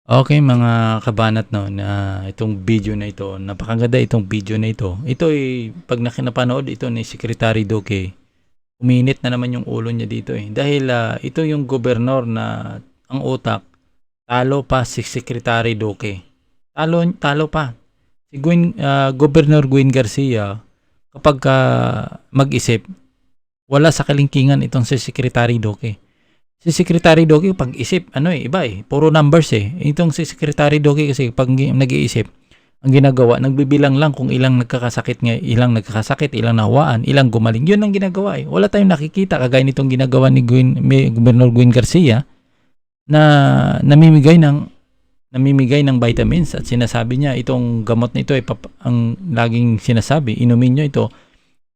Okay mga kabanat, no, na itong video na ito, napakaganda itong video na ito. Ito ay pag napanood ito ni Secretary Duque, uminit na naman yung ulo niya dito eh. Dahil ito yung gobernador na ang utak, talo pa si Secretary Duque. Talo pa. Si Governor Gwen Garcia, kapag mag-isip, wala sa kalingkingan itong si Secretary Duque. Si Secretary Doki pag-isip, iba puro numbers eh. Itong si Secretary Doki kasi pag nag-iisip, ang ginagawa, nagbibilang lang kung ilang nagkakasakit, ilang nawaan, ilang gumaling. Yun ang ginagawa eh. Wala tayong nakikita kagaya nitong ginagawa ni Governor Gwen Garcia na namimigay ng vitamins at sinasabi niya itong gamot na ito ay ang laging sinasabi, inumin nyo ito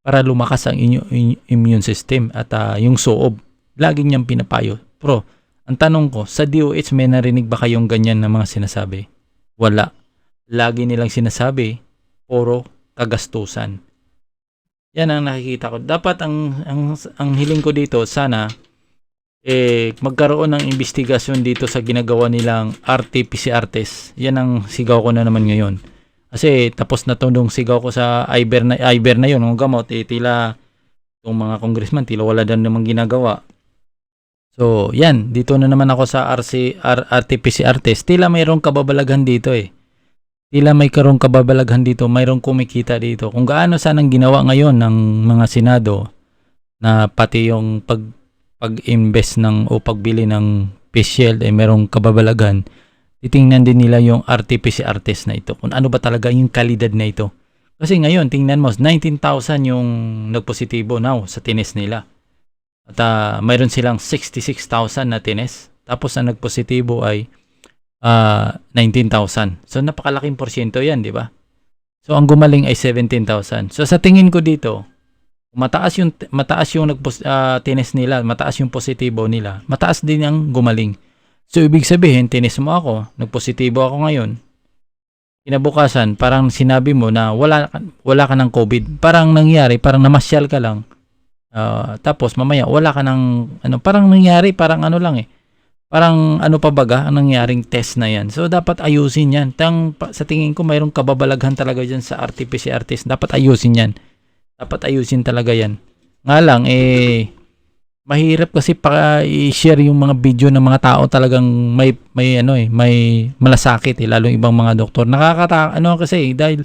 para lumakas ang inyong immune system at yung soob. Laging niyang pinapayo. Pero, ang tanong ko, sa DOH may narinig ba kayong ganyan na mga sinasabi? Wala. Lagi nilang sinasabi, puro kagastusan. Yan ang nakikita ko. Dapat ang hiling ko dito, sana magkaroon ng investigasyon dito sa ginagawa nilang RT-PCR test. Yan ang sigaw ko na naman ngayon. Kasi tapos na tundong sigaw ko sa Iber na yun, ng gamot, tila yung mga congressman, tila wala din namang ginagawa. So, yan. Dito na naman ako sa RT-PCR test. Tila mayroong kababalaghan dito eh. Tila may karong kababalaghan dito. Mayroong kumikita dito. Kung gaano sanang ginawa ngayon ng mga Senado na pati yung pag-invest o pagbili ng face shield ay mayroong kababalaghan, titingnan din nila yung RT-PCR test na ito. Kung ano ba talaga yung kalidad na ito. Kasi ngayon, tingnan mo, 19,000 yung nagpositibo now sa tines nila. At mayroon silang 66,000 na tines. Tapos ang nagpositibo ay 19,000. So napakalaking porsyento yan, di ba? So ang gumaling ay 17,000. So sa tingin ko dito, mataas yung tines nila, mataas yung positibo nila, mataas din ang gumaling. So ibig sabihin, tines mo ako, nagpositibo ako ngayon, kinabukasan, parang sinabi mo na wala ka ng COVID. Parang nangyari, parang namasyal ka lang. Tapos mamaya wala ka ng parang nangyari, parang lang parang pa baga ang nangyaring test na yan. So dapat ayusin yan. Sa tingin ko mayroong kababalaghan talaga dyan sa RT-PCR test. Dapat ayusin yan. Dapat ayusin talaga yan. Nga lang mahirap kasi i-share yung mga video ng mga tao talagang may malasakit lalo yung ibang mga doktor. Kasi dahil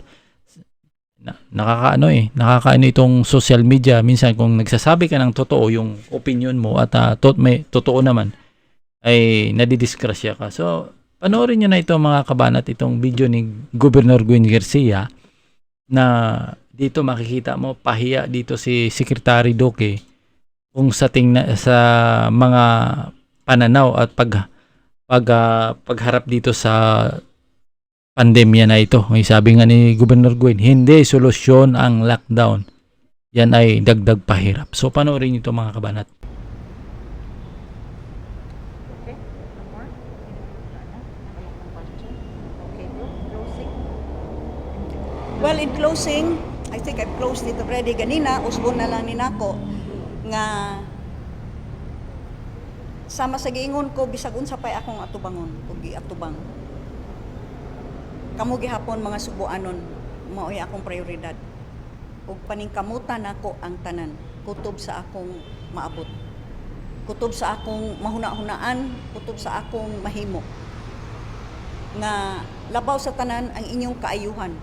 nakakaano itong social media. Minsan kung nagsasabi ka ng totoo yung opinion mo at may totoo naman, ay nadidiskrasya ka. So panoorin nyo na ito mga kabanat, itong video ni Governor Gwen Garcia na dito makikita mo pahiya dito si Secretary Duque kung sa mga pananaw at pagharap dito sa pandemya na ito. May sabi nga ni Governor Gwen, hindi solusyon ang lockdown. Yan ay dagdag pahirap. So panoorin nyo ito mga kabanat. Well, in closing, I think I've closed it already. Ganina, usbon na lang ni nako nga sama sa giingon ko bisag unsa pay akong atubangon ug giatubang. Kamo gihapon mga subuanon, mao'y akong prioridad. Ug paningkamutan nako ang tanan, kutob sa akong maabot. Kutob sa akong mahuna-hunaan, kutob sa akong mahimo. Nga labaw sa tanan ang inyong kaayuhan.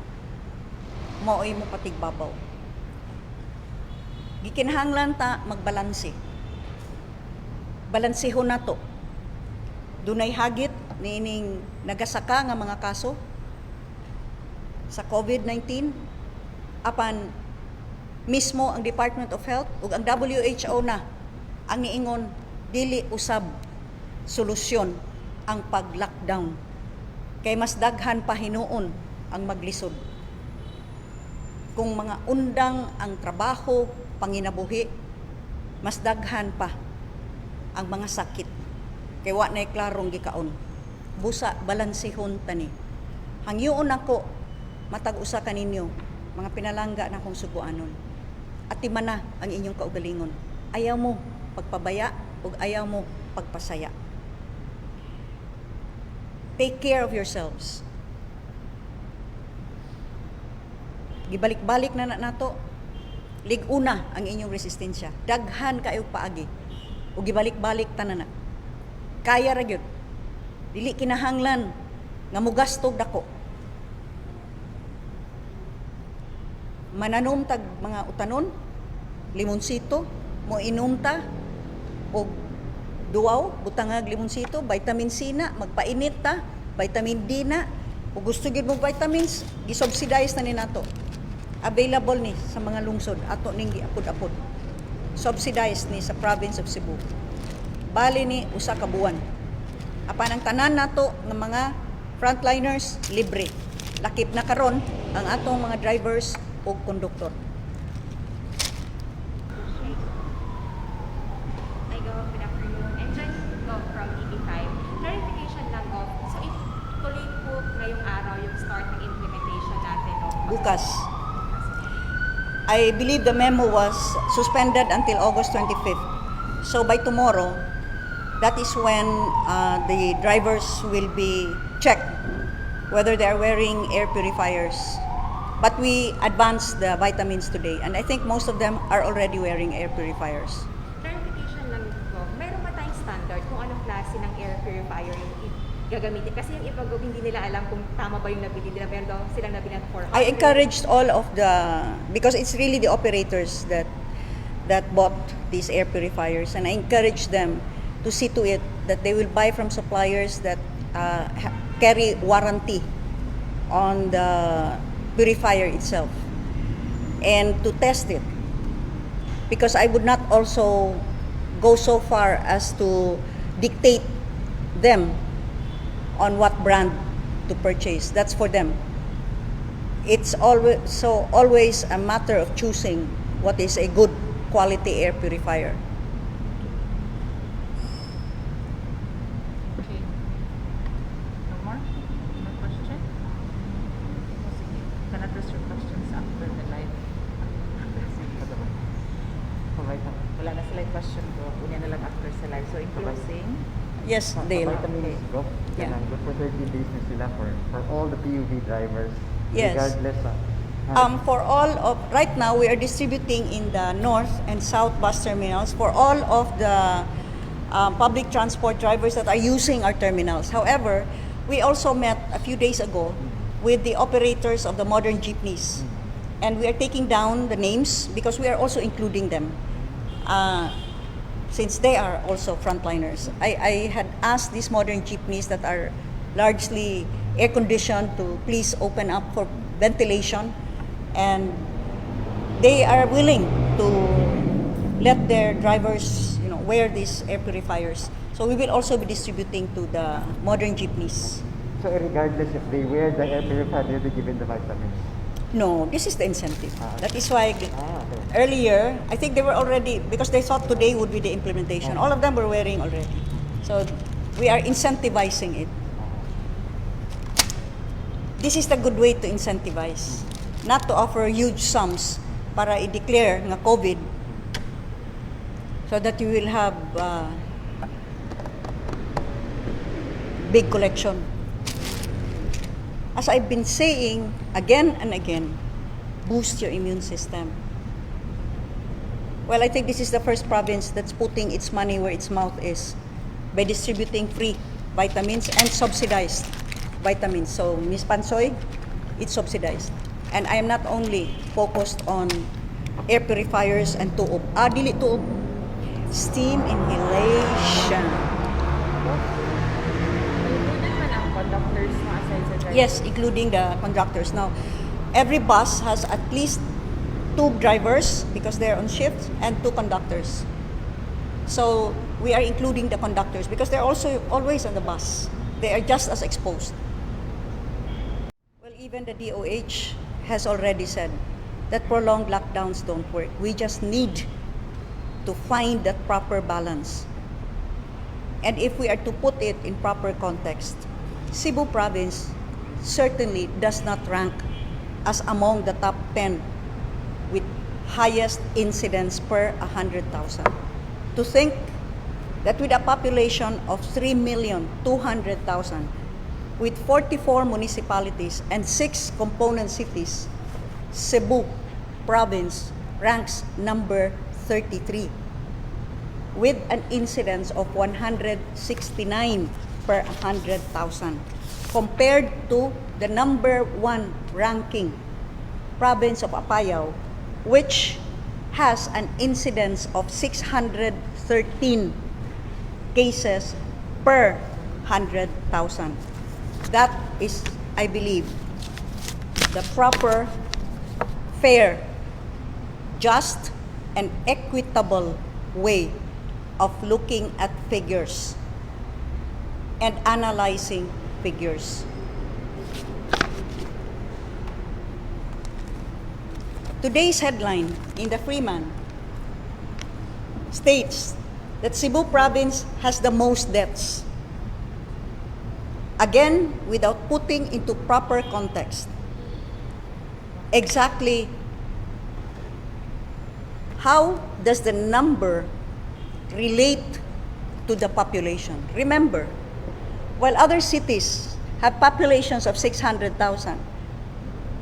Mao'y mo patigbabaw. Gikinahanglan ta magbalanse. Balansehon nato. Dunay hagit nining nagasaka nga mga kaso sa COVID-19 apan mismo ang Department of Health ug ang WHO na ang niingon dili usab solusyon ang pag-lockdown kay mas daghan pa hinuon ang maglisod. Kung mga undang ang trabaho, panginabuhi, mas daghan pa ang mga sakit. Kay wa nay klarong gikaon. Busa balansehon tani. Hangyoon ako matag usa kaninyo, mga pinalangga na kong subuanon. At timana ang inyong kaugalingon. Ayaw mo pagpabaya ug ayaw mo pagpasaya. Take care of yourselves. Gibalik-balik na nato. Liguna ang inyong resistensya. Daghan kayo paagi. O gibalik-balik tanan na. Kaya ra gyud. Dili kinahanglan nga mugastog dako. Mananom tag mga utanon, limonsito, mo inumta og duwaw, butangag limonsito, vitamin C na, magpainit ta, vitamin D na, o gusto gyud mo vitamins, gisubsidize na ni nato. Available ni sa mga lungsod ato ning giapod-apod. Subsidized ni sa province of Cebu. Bali ni usa ka buwan. Apan ang tanan nato ng mga frontliners libre. Lakip na karon ang atong mga drivers o konduktor. Hi, Gov. Good afternoon. I'm just Gov from TV5. Clarification lang, Gov. So, if tuloy po ngayong araw yung start ng implementation natin, no? Bukas. I believe the memo was suspended until August 25th. So by tomorrow, that is when the drivers will be checked whether they are wearing air purifiers. But we advanced the vitamins today, and I think most of them are already wearing air purifiers. Clarification lang, Gov. Meron ba tayong standard kung anong klase ng air purifier yung gagamitin? Kasi yung iba, Gov, hindi nila alam kung tama ba yung nabili nila. Meron daw silang nabili na 400. I encouraged all of because it's really the operators that bought these air purifiers, and I encourage them to see to it that they will buy from suppliers that carry warranty on the purifier itself, and to test it, because I would not also go so far as to dictate them on what brand to purchase. That's for them. It's always a matter of choosing what is a good quality air purifier. Okay. No more? No question? No, sige. You can address your questions after the live. Wala na sila yung question ko. Kunya na lang after sa live. So in closing, Yes, Dale. Vitamins go. Yeah. Good for 30 days na sila for all the PUV drivers. Yes. Regardless For all of, right now we are distributing in the north and south bus terminals for all of the public transport drivers that are using our terminals. However, we also met a few days ago with the operators of the modern jeepneys, and we are taking down the names because we are also including them, since they are also frontliners. I had asked these modern jeepneys that are largely air conditioned to please open up for ventilation, and they are willing to let their drivers, wear these air purifiers. So we will also be distributing to the modern jeepneys. So regardless if they wear the air purifier, they'll be given the vitamins. No, this is the incentive. That is why Okay. earlier, I think they were already, because they thought today would be the implementation. All of them were wearing already. So we are incentivizing it. This is the good way to incentivize, not to offer huge sums para i-declare nga COVID, so that you will have big collection. As I've been saying again and again, boost your immune system. Well, I think this is the first province that's putting its money where its mouth is by distributing free vitamins and subsidized vitamins. So, Ms. Pansoy, it's subsidized. And I am not only focused on air purifiers and tuob. Dili tuob. Steam inhalation. included man ang conductors na aside sa driver. Yes, including the conductors. Now, every bus has at least 2 drivers because they're on shift and 2 conductors. So we are including the conductors because they're also always on the bus. They are just as exposed. Well, even the DOH has already said that prolonged lockdowns don't work. We just need to find that proper balance. And if we are to put it in proper context, Cebu province certainly does not rank as among the top 10 with highest incidence per 100,000. To think that with a population of 3,200,000, with 44 municipalities and 6 component cities, Cebu province ranks number 33 with an incidence of 169 per 100,000 compared to the number 1 ranking province of Apayao, which has an incidence of 613 cases per 100,000. That is, I believe, the proper, fair, just, and equitable way of looking at figures and analyzing figures. Today's headline in the Freeman states that Cebu province has the most deaths. Again, without putting into proper context exactly how does the number relate to the population. Remember, while other cities have populations of 600,000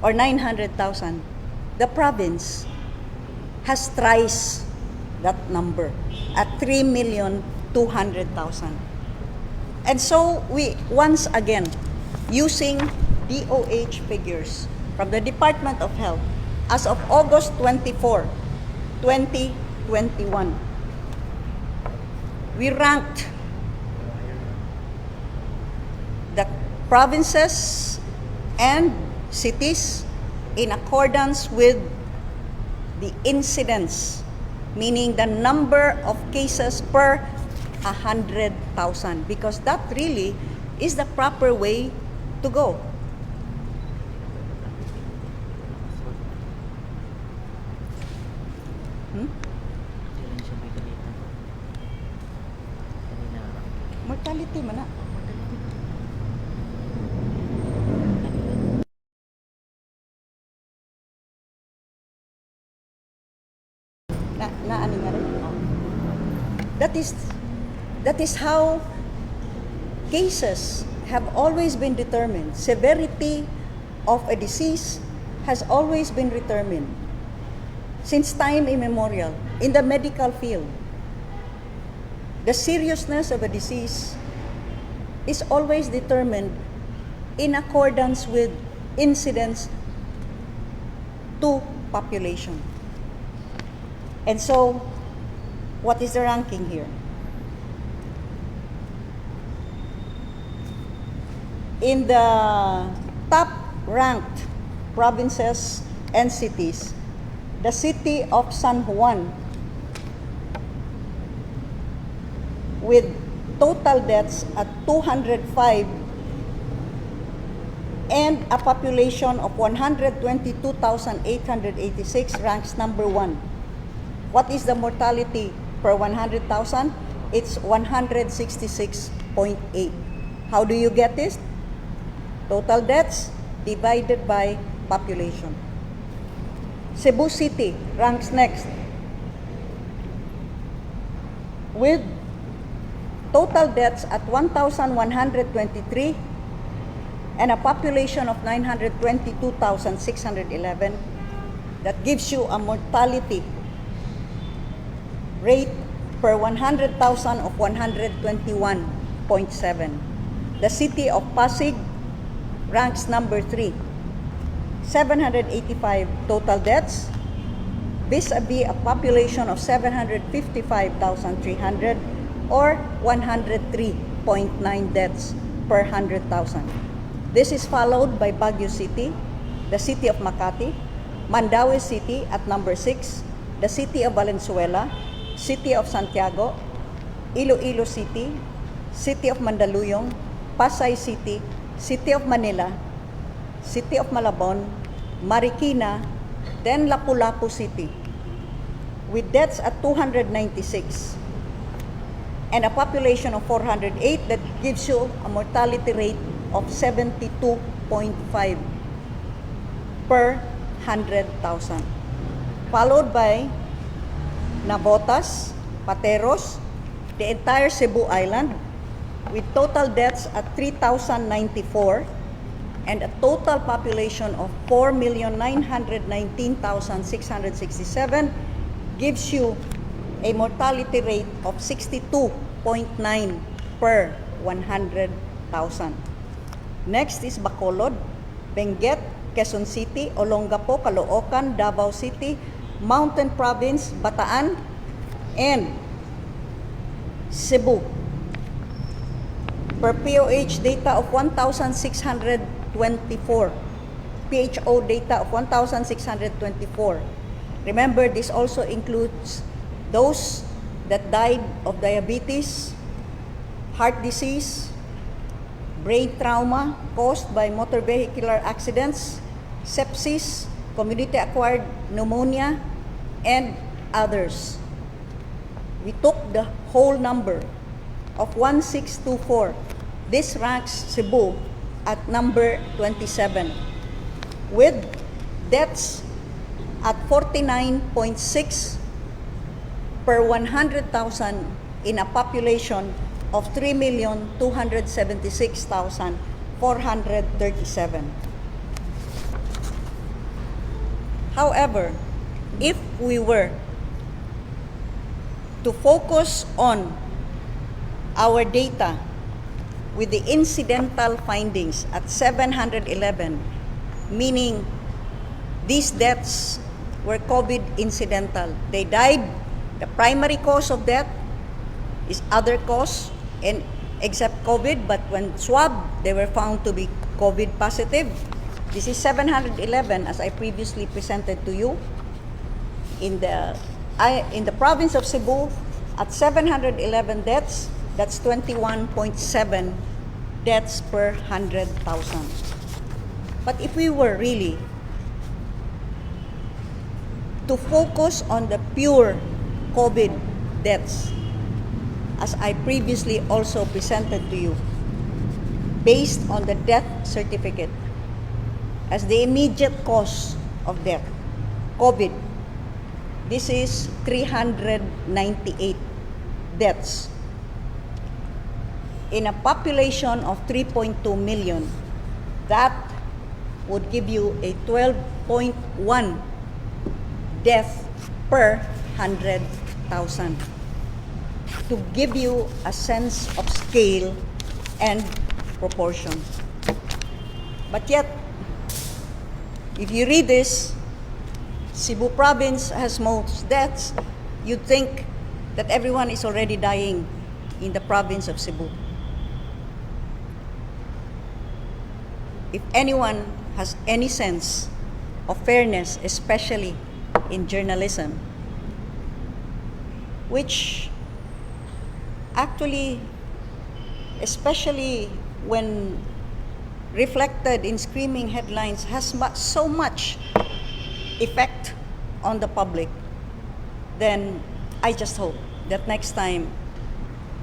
or 900,000, the province has thrice that number at 3,200,000. And so we once again, using DOH figures from the Department of Health as of August 24, 2021, we ranked the provinces and cities in accordance with the incidence, meaning the number of cases per 100,000, because that really is the proper way to go. Mortality man na. Ano nga rin? That is how cases have always been determined. Severity of a disease has always been determined since time immemorial in the medical field. The seriousness of a disease is always determined in accordance with incidence to population. And so, what is the ranking here? In the top ranked provinces and cities, the city of San Juan, with total deaths at 205 and a population of 122,886, ranks number 1. What is the mortality per 100,000? It's 166.8. How do you get this? Total deaths divided by population. Cebu City ranks next with total deaths at 1,123 and a population of 922,611. That gives you a mortality rate per 100,000 of 121.7. The city of Pasig ranks number 3, 785 total deaths, vis-a-vis a population of 755,300 or 103.9 deaths per 100,000. This is followed by Baguio City, the city of Makati, Mandaue City at number 6, the city of Valenzuela, City of Santiago, Iloilo City, City of Mandaluyong, Pasay City, City of Manila, City of Malabon, Marikina, then Lapu-Lapu City, with deaths at 296 and a population of 408. That gives you a mortality rate of 72.5 per 100,000. Followed by Navotas, Pateros, the entire Cebu Island, with total deaths at 3,094 and a total population of 4,919,667 gives you a mortality rate of 62.9 per 100,000. Next is Bacolod, Benguet, Quezon City, Olongapo, Caloocan, Davao City, Mountain Province, Bataan, and Cebu. Per POH data of 1,624. PHO data of 1,624. Remember, this also includes those that died of diabetes, heart disease, brain trauma caused by motor vehicular accidents, sepsis, community-acquired pneumonia, and others. We took the whole number of 1,624. This ranks Cebu at number 27, with deaths at 49.6 per 100,000 in a population of 3,276,437. However, if we were to focus on our data with the incidental findings at 711, meaning these deaths were COVID incidental. They died. The primary cause of death is other cause, and except COVID, but when swab, they were found to be COVID positive. This is 711, as I previously presented to you. In the province of Cebu, at 711 deaths, that's 21.7 deaths per 100,000. But if we were really to focus on the pure COVID deaths, as I previously also presented to you, based on the death certificate as the immediate cause of death, COVID, this is 398 deaths. In a population of 3.2 million, that would give you a 12.1 death per 100,000. To give you a sense of scale and proportion. But yet, if you read this, Cebu province has most deaths, you'd think that everyone is already dying in the province of Cebu. If anyone has any sense of fairness, especially in journalism, which actually, especially when reflected in screaming headlines, has so much effect on the public, then I just hope that next time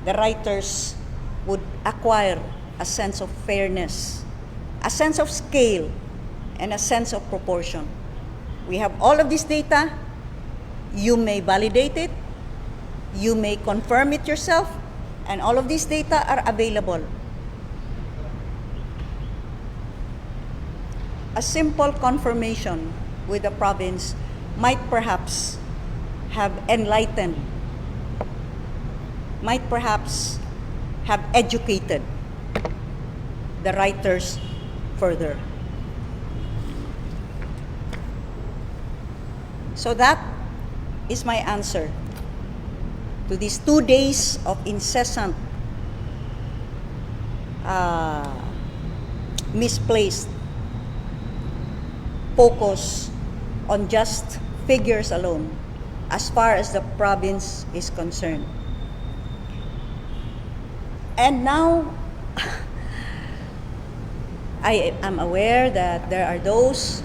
the writers would acquire a sense of fairness, a sense of scale, and a sense of proportion. We have all of this data. You may validate it. You may confirm it yourself. And all of these data are available. A simple confirmation with the province might perhaps have enlightened, might perhaps have educated the writers further. So that is my answer to these 2 days of incessant, misplaced focus on just figures alone, as far as the province is concerned. And now, I am aware that there are those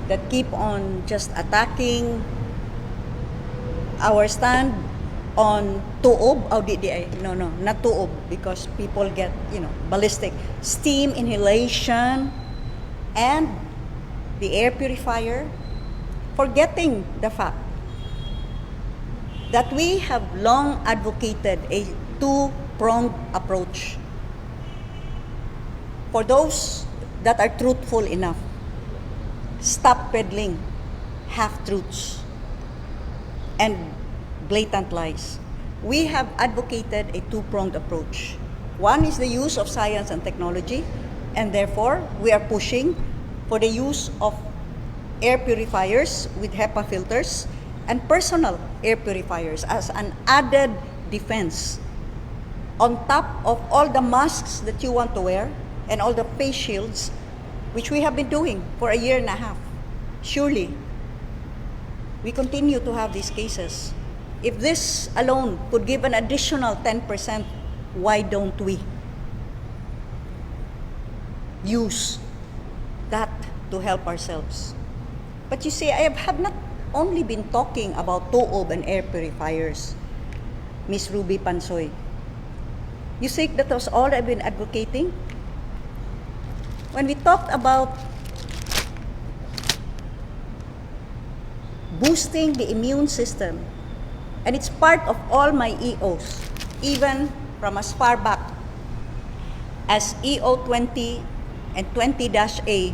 that keep on just attacking our stand on tuob. No, not tuob, because people get, ballistic. Steam inhalation and the air purifier, forgetting the fact that we have long advocated a two-pronged approach For those that are truthful enough, stop peddling half-truths and blatant lies. We have advocated a two-pronged approach. One is the use of science and technology, and therefore we are pushing for the use of air purifiers with HEPA filters and personal air purifiers as an added defense on top of all the masks that you want to wear and all the face shields, which we have been doing for a year and a half. Surely, we continue to have these cases. If this alone could give an additional 10%, why don't we use that to help ourselves? But you see, I have not only been talking about toob and air purifiers, Ms. Ruby Pansoy. You think that was all I've been advocating? When we talked about boosting the immune system, and it's part of all my EOs, even from as far back as EO 20 and 20-A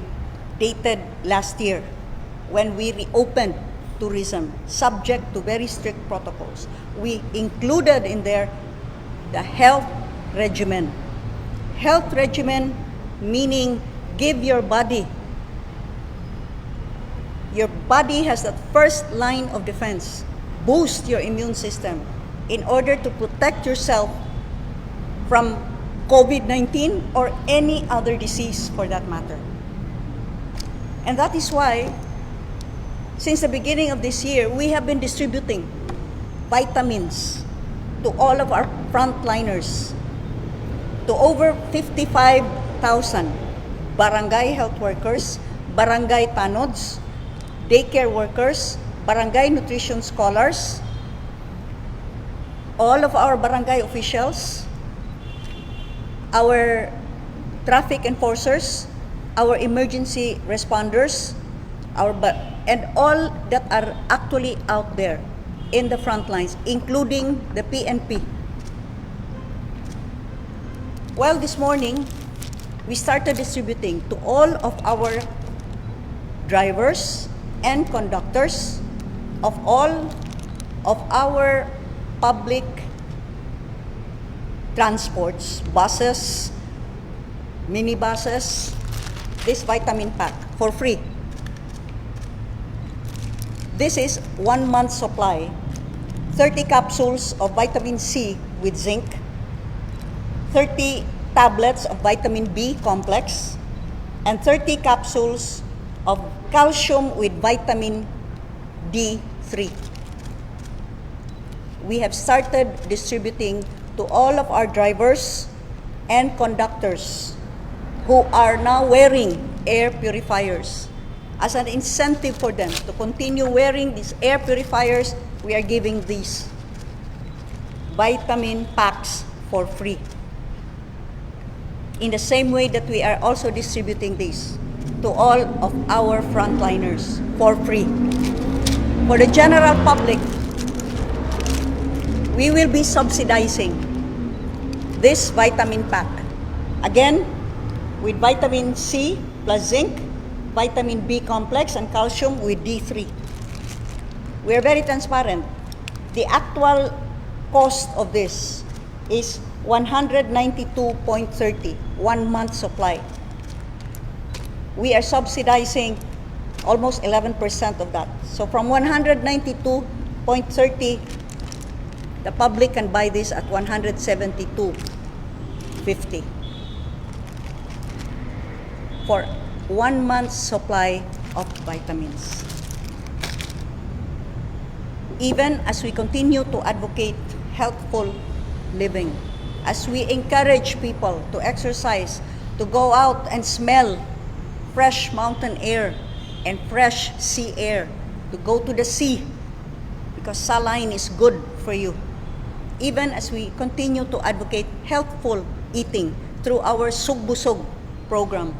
dated last year when we reopened tourism subject to very strict protocols. We included in there the health regimen. Health regimen meaning give your body. Your body has that first line of defense. Boost your immune system in order to protect yourself from COVID-19 or any other disease for that matter. And that is why, since the beginning of this year, we have been distributing vitamins to all of our frontliners, to over 55,000 barangay health workers, barangay tanods, daycare workers, barangay nutrition scholars, all of our barangay officials, our traffic enforcers, our emergency responders, and all that are actually out there in the front lines, including the PNP. Well, this morning, we started distributing to all of our drivers and conductors of all of our public transports, buses, minibuses, this vitamin pack for free. This is 1 month supply, 30 capsules of vitamin C with zinc, 30 tablets of vitamin B complex, and 30 capsules of calcium with vitamin D3. We have started distributing to all of our drivers and conductors who are now wearing air purifiers. As an incentive for them to continue wearing these air purifiers, we are giving these vitamin packs for free. In the same way that we are also distributing these to all of our frontliners for free. For the general public, we will be subsidizing this vitamin pack. Again, with vitamin C plus zinc, vitamin B complex, and calcium with D3. We are very transparent. The actual cost of this is 192.30, 1 month supply. We are subsidizing almost 11% of that. So from 192.30, the public can buy this at 172.50 for 1 month's supply of vitamins. Even as we continue to advocate healthful living, as we encourage people to exercise, to go out and smell fresh mountain air and fresh sea air, to go to the sea because saline is good for you. Even as we continue to advocate healthful eating through our Sugbusog program,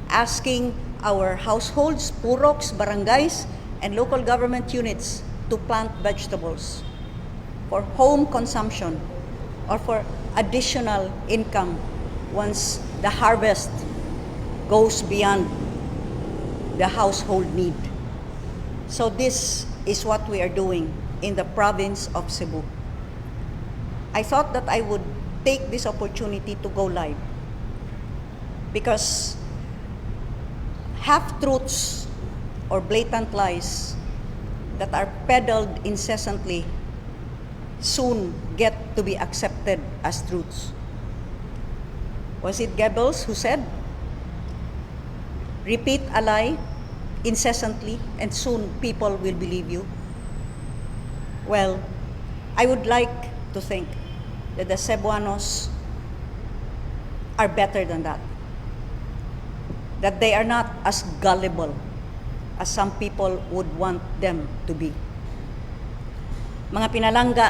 asking our households, puroks, barangays, and local government units to plant vegetables for home consumption or for additional income once the harvest goes beyond the household need. So this is what we are doing in the province of Cebu. I thought that I would take this opportunity to go live because half-truths or blatant lies that are peddled incessantly soon get to be accepted as truths. Was it Goebbels who said, "Repeat a lie incessantly and soon people will believe you"? Well, I would like to think that the Cebuanos are better than that. That they are not as gullible as some people would want them to be. Mga pinalangga,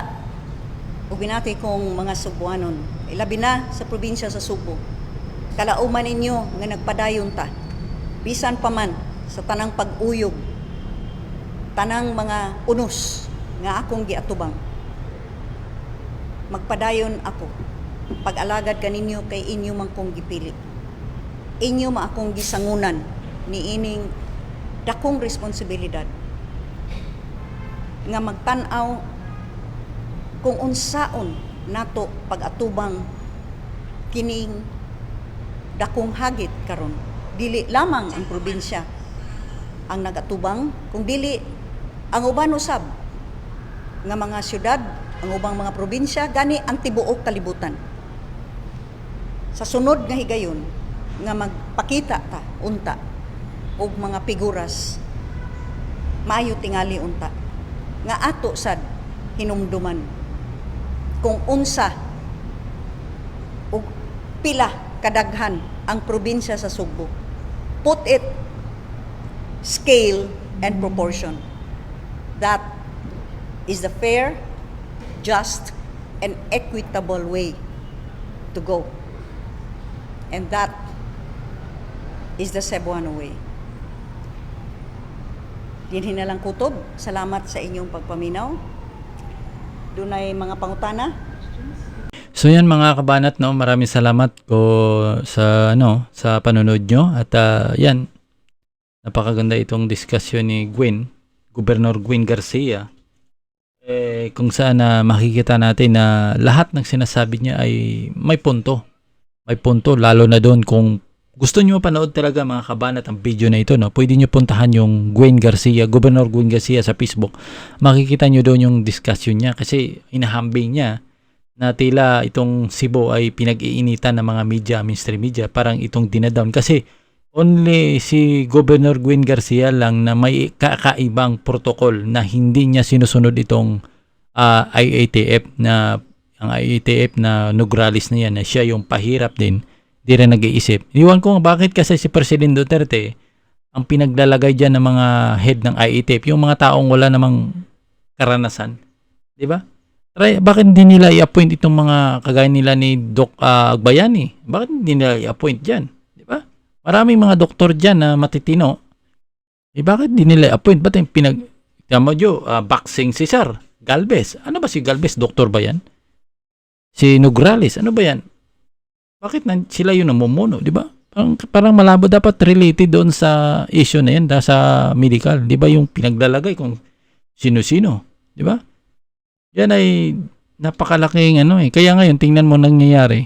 ug binati kong mga Cebuanon, ilabi na sa probinsya sa Subo, kalauman ninyo nga nagpadayon ta, bisan pa man sa tanang pag-uyog, tanang mga unos nga akong giatubang. Magpadayon ako, pag-alagad kaninyo kay inyo man kong gipili. Inyo ma akong gisangunan ni ining dakong responsibilidad nga magtan-aw kung unsaon nato pag-atubang kining dakong hagit karon. Dili lamang ang probinsya ang nagatubang, kung dili ang uban usab nga mga syudad, ang ubang mga probinsya, gani ang tibuok kalibutan. Sa sunod nga higayon nga magpakita ta unta og mga figuras maayo tingali unta nga ato sad hinumduman kung unsa og pila kadaghan ang probinsya sa Subo. Put it scale and proportion. That is the fair, just, and equitable way to go. And that is the Cebuano way. Dinhin na lang kutob. Salamat sa inyong pagpaminaw. Dunay mga pangutana. So yan mga kabanat, no, maraming salamat ko sa sa panonood nyo at yan, napakaganda itong diskusyon ni Gwen, Governor Gwen Garcia, kung saan makikita natin na lahat ng sinasabi niya ay may punto, lalo na doon. Kung gusto nyo panood talaga mga kabanat ang video na ito, no, pwede nyo puntahan yung Gwen Garcia, Governor Gwen Garcia sa Facebook. Makikita nyo doon yung discussion niya kasi inahambing niya na tila itong Cebu ay pinag-iinitan ng mga media, mainstream media, parang itong dinadown. Kasi only si Governor Gwen Garcia lang na may kakaibang protocol na hindi niya sinusunod itong IATF na ang IATF na Nograles na yan, na siya yung pahirap din, di rin nag-iisip. Iwan ko bakit kasi si President Duterte ang pinaglalagay dyan ng mga head ng IATF, yung mga taong wala namang karanasan. Di ba? Bakit hindi nila i-appoint itong mga kagaya nila ni Doc Agbayani? Bakit hindi nila i-appoint dyan? Di ba? Maraming mga doktor dyan na matitino. Bakit hindi nila i-appoint? Ba't yung boxing si Sir Galvez? Ano ba si Galvez? Doktor ba yan? Si Nograles? Ano ba yan? Bakit sila yun namumuno? Di ba? Parang malabo dapat related doon sa issue na yan, sa medical. Di ba yung pinaglalagay kung sino-sino? Di ba? Yan ay napakalaking Kaya ngayon, tingnan mo nangyayari.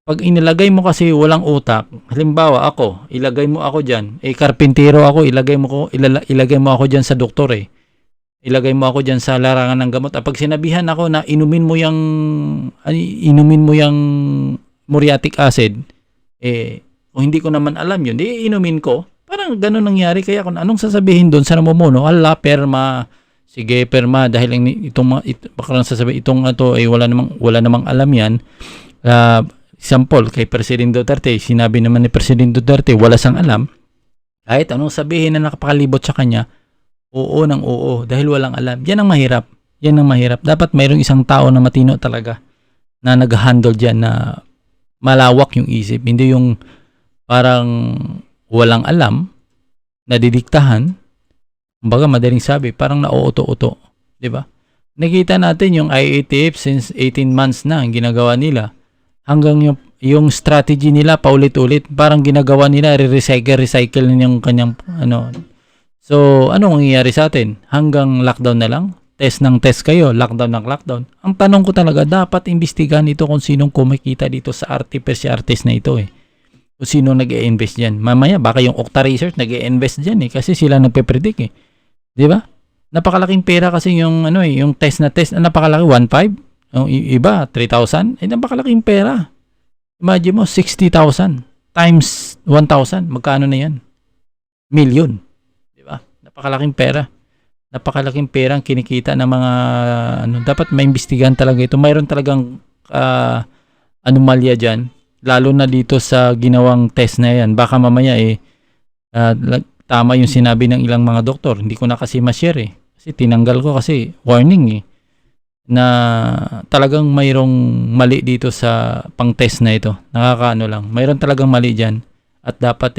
Pag inilagay mo kasi walang utak, halimbawa ako, ilagay mo ako dyan, karpintero ako, ilagay mo ako dyan sa doktor Ilagay mo ako dyan sa larangan ng gamot. Pag sinabihan ako na inumin mo yung muriatic acid, kung hindi ko naman alam yun, inumin ko. Parang ganun nangyari. Kaya kung anong sasabihin doon sa namumuno, ala, perma, sige, perma, dahil baka sasabihin, ay wala namang alam yan. Example, kay President Duterte, sinabi naman ni President Duterte, wala sang alam. Kahit anong sabihin na nakapakalibot sa kanya, oo ng oo, dahil walang alam. Yan ang mahirap. Dapat mayroong isang tao na matino talaga na nag-handle dyan, na malawak yung isip. Hindi yung parang walang alam, nadidiktahan. Kumbaga, madaling sabi, parang nauuto-uto. Diba? Nakita natin yung IATF since 18 months na ang ginagawa nila. hanggang yung strategy nila paulit-ulit. Parang ginagawa nila, recycle yung kanyang ano. So, ano ang nangyayari sa atin? Hanggang lockdown na lang? Test ng test kayo, lockdown ng lockdown. Ang tanong ko talaga, dapat imbestigahan ito kung sinong kumikita dito sa artist na ito eh. Kung sino nag-i-invest dyan. Mamaya, baka yung Okta Research nag-i-invest dyan eh, kasi sila nagpe-predict eh. Di ba? Napakalaking pera kasi yung ano eh, yung test na test, napakalaki, 1.5. Yung iba, 3,000. Eh, napakalaking pera. Imagine mo, 60,000 times 1,000. Magkano na yan? Million. Di ba? Napakalaking pera. Napakalaking pera ang kinikita ng mga ano, dapat maimbestigahan talaga ito. Mayroon talagang anomalya dyan, lalo na dito sa ginawang test na yan. Baka mamaya tama yung sinabi ng ilang mga doktor. Hindi ko na kasi ma-share eh. Kasi tinanggal ko kasi warning eh, na talagang mayroong mali dito sa pang-test na ito. Nakakaano lang. Mayroon talagang mali dyan at dapat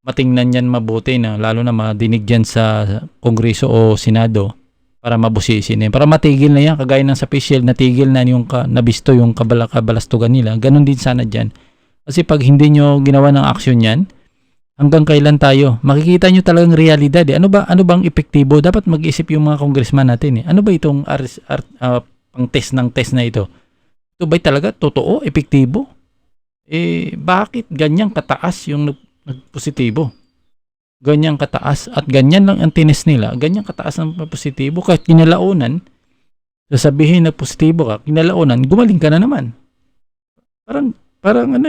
matingnan yan mabuti na lalo na madinig dyan sa Kongreso o Senado para mabusisin para matigil na yan, kagaya ng sa PhilHealth natigil na yung nabisto yung kabalastugan nila. Ganon din sana dyan, kasi pag hindi nyo ginawa ng aksyon yan, hanggang kailan tayo? Makikita nyo talagang realidad eh. Ano bang epektibo? Dapat mag-isip yung mga congressman natin eh. Ano ba itong pang test ng test na ito? Ito ba talaga totoo, epektibo? Bakit ganyang kataas yung positibo? Ganyang kataas at ganyan lang ang tinest nila. Ganyang kataas ang positibo. Kahit kinalaunan, sasabihin na positibo ka, kinalaunan, gumaling ka na naman. Parang ano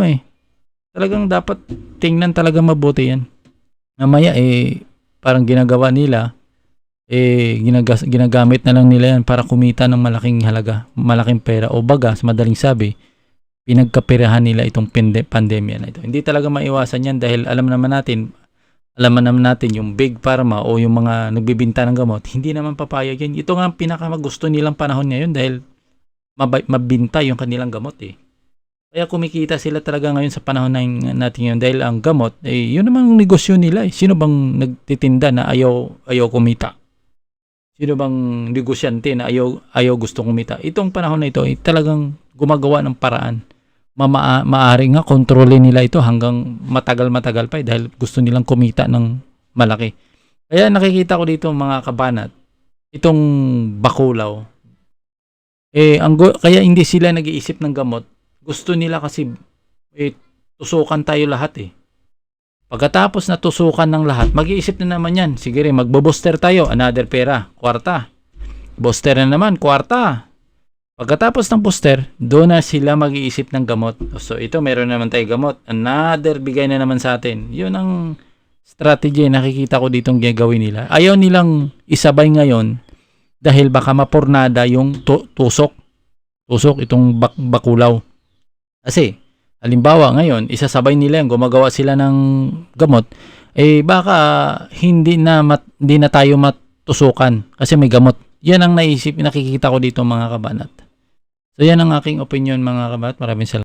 eh. Talagang dapat tingnan talaga mabuti yan. Mamaya parang ginagawa nila, ginagamit na lang nila yan para kumita ng malaking halaga, malaking pera, o baga, sa madaling sabi, pinagkapirahan nila itong pandemya na ito. Hindi talaga maiwasan yan dahil alam naman natin yung big pharma o yung mga nagbibinta ng gamot, hindi naman papayag yan. Ito nga ang pinakamagusto nilang panahon ngayon dahil mabinta yung kanilang gamot eh. Kaya kumikita sila talaga ngayon sa panahon natin yun dahil ang gamot, yun naman ang negosyo nila eh. Sino bang nagtitinda na ayaw kumita? Sino bang negosyante na ayaw gusto kumita? Itong panahon na ito talagang gumagawa ng paraan. Maaari nga kontrolin nila ito hanggang matagal pa dahil gusto nilang kumita ng malaki. Kaya nakikita ko dito mga kabanat, itong bakulaw, kaya hindi sila nag-iisip ng gamot. Gusto nila kasi tusukan tayo lahat eh. Pagkatapos na tusukan ng lahat, mag-iisip na naman yan. Sige rin, magbo-booster tayo, another pera, kwarta. Booster na naman, kwarta. Pagkatapos ng booster, doon na sila mag-iisip ng gamot. So ito, meron naman tayo gamot. Another bigay na naman sa atin. Yun ang strategy nakikita ko ditong gagawin nila. Ayaw nilang isabay ngayon dahil baka mapurnada yung tusok itong bakulaw. Kasi halimbawa ngayon, isasabay nila yung gumagawa sila ng gamot, baka hindi na tayo matusukan kasi may gamot. Yan ang nakikita ko dito mga kabanat. So yan ang aking opinion mga kabanat. Maraming salamat.